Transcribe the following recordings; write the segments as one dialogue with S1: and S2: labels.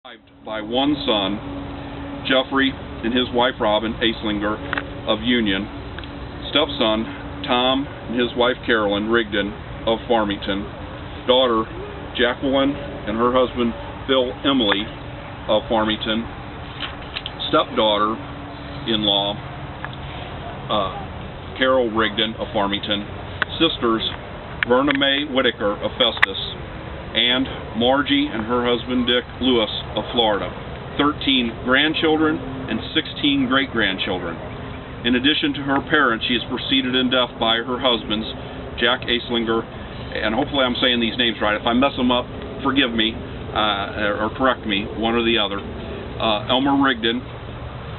S1: Survived by one son, Jeffrey, and his wife Robin Aislinger of Union, stepson Tom and his wife Carolyn Rigdon of Farmington, daughter Jacqueline and her husband Phil Emily of Farmington, stepdaughter-in-law Carol Rigdon of Farmington, sisters Verna Mae Whitaker of Festus, and Margie and her husband Dick Lewis of Florida, 13 grandchildren and 16 great-grandchildren. In addition to her parents, she is preceded in death by her husbands, Jack Aislinger, and hopefully I'm saying these names right. If I mess them up, forgive me, or correct me, one or the other. Elmer Rigdon,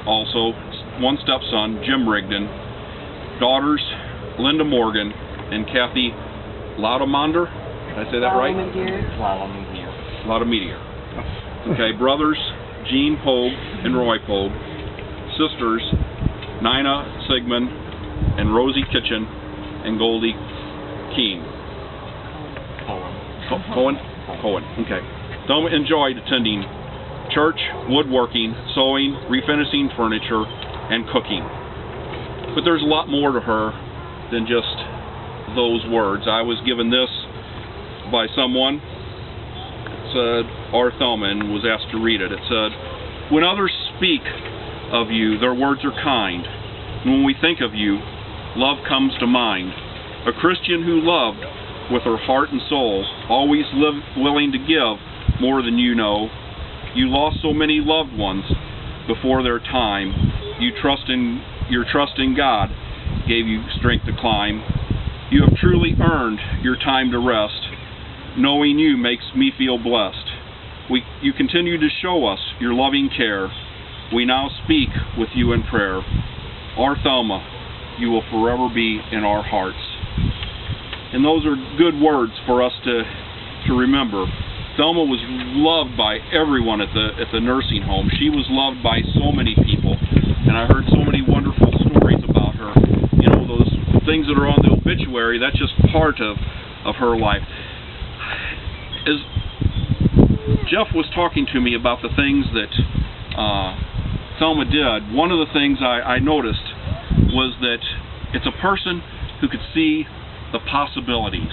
S1: also one stepson, Jim Rigdon, daughters Linda Morgan and Kathy Loudamander. Did I say that right? Loudamander. Okay, brothers Gene Pogue and Roy Pogue, sisters Nina Sigmund and Rosie Kitchen and Goldie Keene. Cohen. Okay. Thelma enjoyed attending church, woodworking, sewing, refinishing furniture, and cooking. But there's a lot more to her than just those words. I was given this by someone. It said, R. Thelma, and was asked to read it. It said, "When others speak of you, their words are kind. And when we think of you, love comes to mind. A Christian who loved with her heart and soul, always willing to give more than you know. You lost so many loved ones before their time. Your trust in God gave you strength to climb. You have truly earned your time to rest. Knowing you makes me feel blessed. You continue to show us your loving care. We now speak with you in prayer. Our Thelma, you will forever be in our hearts." And those are good words for us to remember. Thelma was loved by everyone at the nursing home. She was loved by so many people, and I heard so many wonderful stories about her. You know, those things that are on the obituary, that's just part of her life. As Jeff was talking to me about the things that Thelma did, one of the things I noticed was that it's a person who could see the possibilities.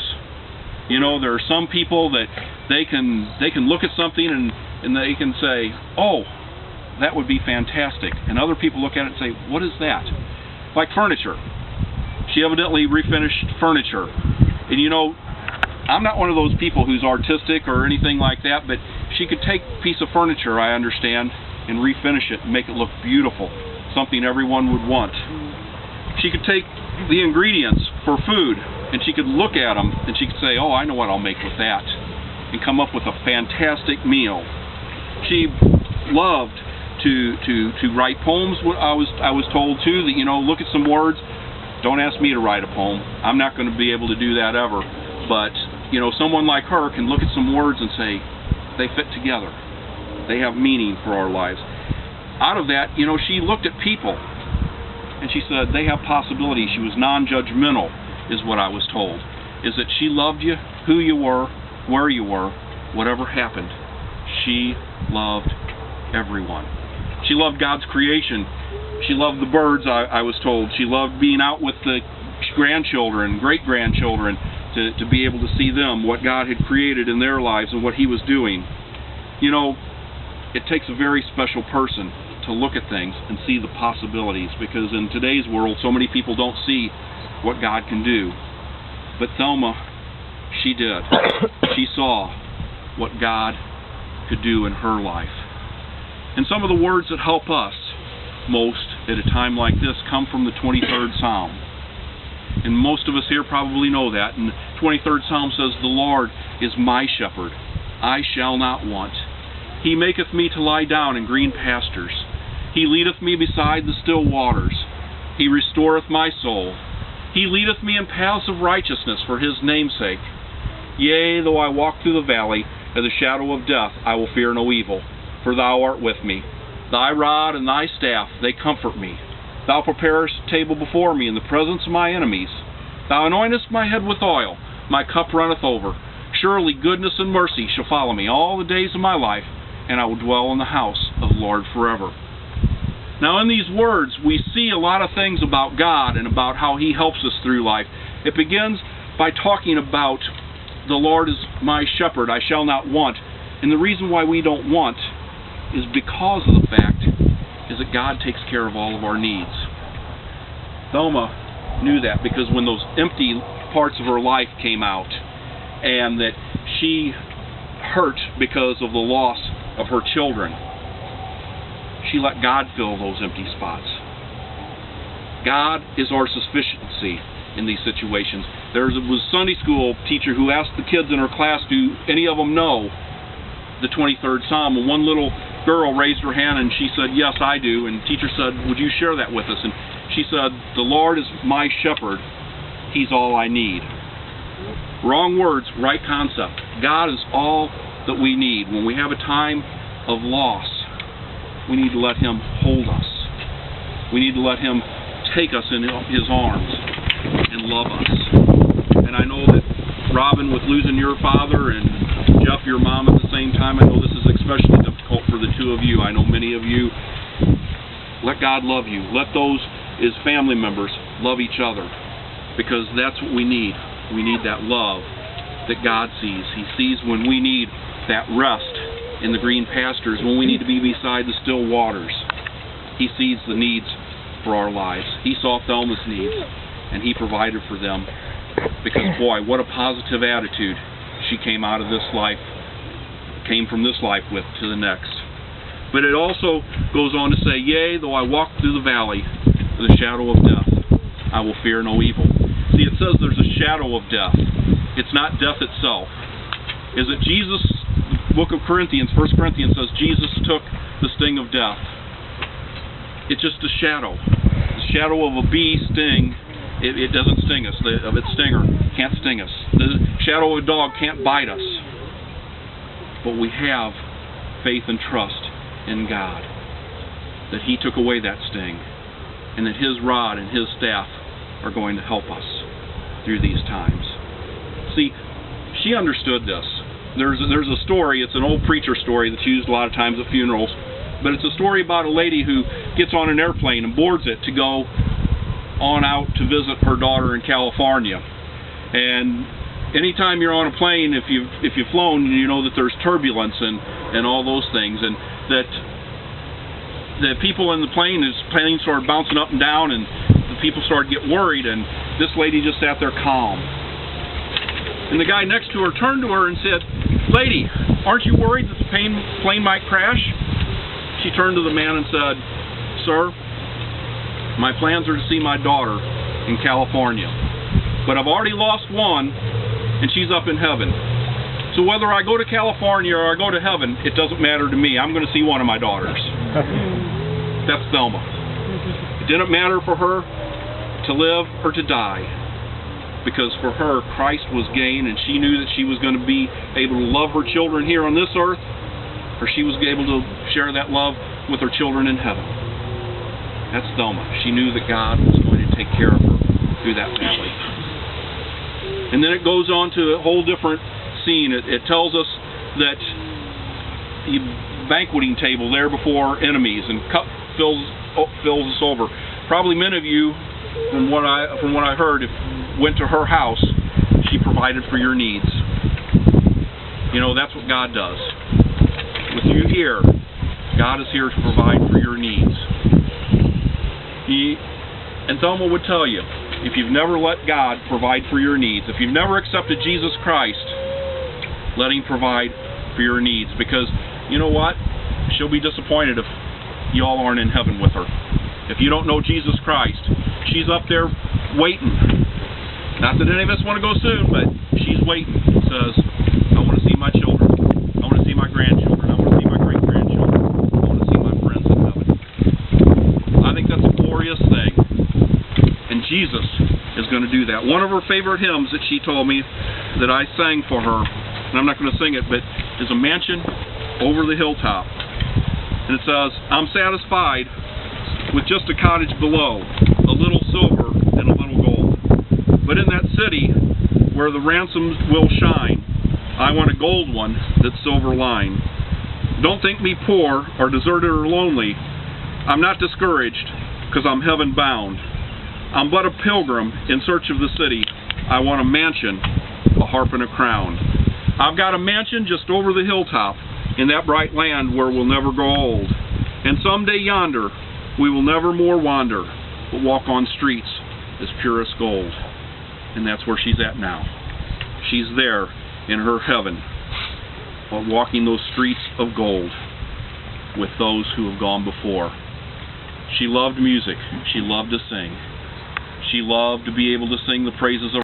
S1: You know, there are some people that they can look at something and they can say, "Oh, that would be fantastic," and other people look at it and say, "What is that?" Like furniture. She evidently refinished furniture, and you know, I'm not one of those people who's artistic or anything like that, but she could take a piece of furniture, I understand, and refinish it and make it look beautiful, something everyone would want. She could take the ingredients for food, and she could look at them, and she could say, "Oh, I know what I'll make with that," and come up with a fantastic meal. She loved to write poems. I was told, too, that, you know, look at some words. Don't ask me to write a poem. I'm not going to be able to do that ever. But, you know, someone like her can look at some words and say, they fit together. They have meaning for our lives. Out of that, you know, she looked at people and she said, they have possibilities. She was non-judgmental, is what I was told. Is that she loved you, who you were, where you were, whatever happened. She loved everyone. She loved God's creation. She loved the birds, I was told. She loved being out with the grandchildren, great-grandchildren, to be able to see them, what God had created in their lives and what He was doing. You know, it takes a very special person to look at things and see the possibilities, because in today's world, so many people don't see what God can do. But Thelma, she did. She saw what God could do in her life. And some of the words that help us most at a time like this come from the 23rd Psalm. And most of us here probably know that. And the 23rd Psalm says, "The Lord is my shepherd. I shall not want. He maketh me to lie down in green pastures. He leadeth me beside the still waters. He restoreth my soul. He leadeth me in paths of righteousness for His name's sake. Yea, though I walk through the valley of the shadow of death, I will fear no evil, for Thou art with me. Thy rod and Thy staff, they comfort me. Thou preparest a table before me in the presence of my enemies. Thou anointest my head with oil, my cup runneth over. Surely goodness and mercy shall follow me all the days of my life, and I will dwell in the house of the Lord forever. Now in these words, we see a lot of things about God and about how He helps us through life. It begins by talking about the Lord is my shepherd, I shall not want. And the reason why we don't want is because of the fact is that God takes care of all of our needs. Thelma knew that because when those empty parts of her life came out and that she hurt because of the loss of her children, she let God fill those empty spots. God is our sufficiency in these situations. There was a Sunday school teacher who asked the kids in her class, do any of them know the 23rd Psalm? And one little girl raised her hand and she said, yes, I do. And the teacher said, would you share that with us? And she said, the Lord is my shepherd. He's all I need. Wrong words, right concept. God is all that we need. When we have a time of loss, we need to let Him hold us. We need to let Him take us in His arms and love us. And I know that Robin, with losing your father, and Jeff, your mom at the same time, I know this is especially difficult for the two of you. I know many of you. Let God love you. Let those as family members love each other, because that's what we need. We need that love that God sees. He sees when we need that rest in the green pastures, when we need to be beside the still waters. He sees the needs for our lives. He saw Thelma's needs, and He provided for them. Because, boy, what a positive attitude she came out of this life, came from this life with to the next. But it also goes on to say, yea, though I walk through the valley of the shadow of death, I will fear no evil. See, it says there's a shadow of death. It's not death itself. Is it Jesus? The book of Corinthians, 1 Corinthians says Jesus took the sting of death. It's just a shadow. The shadow of a bee sting, it doesn't sting us. Of its stinger can't sting us. The shadow of a dog can't bite us. But we have faith and trust in God, that He took away that sting, and that His rod and His staff are going to help us through these times. See, she understood this. There's a story, it's an old preacher story that's used a lot of times at funerals, but it's a story about a lady who gets on an airplane and boards it to go on out to visit her daughter in California. And anytime you're on a plane, if you've flown, you know that there's turbulence and all those things, and that the people in the plane started bouncing up and down, and the people started getting worried, and this lady just sat there calm. And the guy next to her turned to her and said, lady, aren't you worried that the plane might crash? She turned to the man and said, sir, my plans are to see my daughter in California, but I've already lost one, and she's up in heaven. So whether I go to California or I go to heaven, it doesn't matter to me. I'm going to see one of my daughters. That's Thelma. It didn't matter for her to live or to die, because for her, Christ was gain, and she knew that she was going to be able to love her children here on this earth, or she was able to share that love with her children in heaven. That's Thelma. She knew that God was going to take care of her through that valley. And then it goes on to a whole different scene. It tells us that the banqueting table there before enemies, and cup fills us over. Probably many of you, from what I heard, went to her house. She provided for your needs. You know, that's what God does. With you here, God is here to provide for your needs. And Thelma would tell you, if you've never let God provide for your needs, if you've never accepted Jesus Christ, let Him provide for your needs. Because, you know what? She'll be disappointed if you all aren't in heaven with her. If you don't know Jesus Christ, she's up there waiting. Not that any of us want to go soon, but she's waiting. Says, I want to see my children. I want to see my grandchildren. I want to see my great-grandchildren. I want to see my friends in heaven. I think that's a glorious thing. And Jesus is going to do that. One of her favorite hymns that she told me that I sang for her, and I'm not going to sing it, but is a mansion over the hilltop. And it says, I'm satisfied with just a cottage below, a little silver and a little gold. But in that city where the ransoms will shine, I want a gold one that's silver lined. Don't think me poor or deserted or lonely. I'm not discouraged, 'cause I'm heaven bound. I'm but a pilgrim in search of the city. I want a mansion, a harp and a crown. I've got a mansion just over the hilltop in that bright land where we'll never grow old. And someday yonder we will never more wander, but walk on streets as pure as gold. And that's where she's at now. She's there in her heaven, walking those streets of gold with those who have gone before. She loved music. She loved to sing. She loved to be able to sing the praises of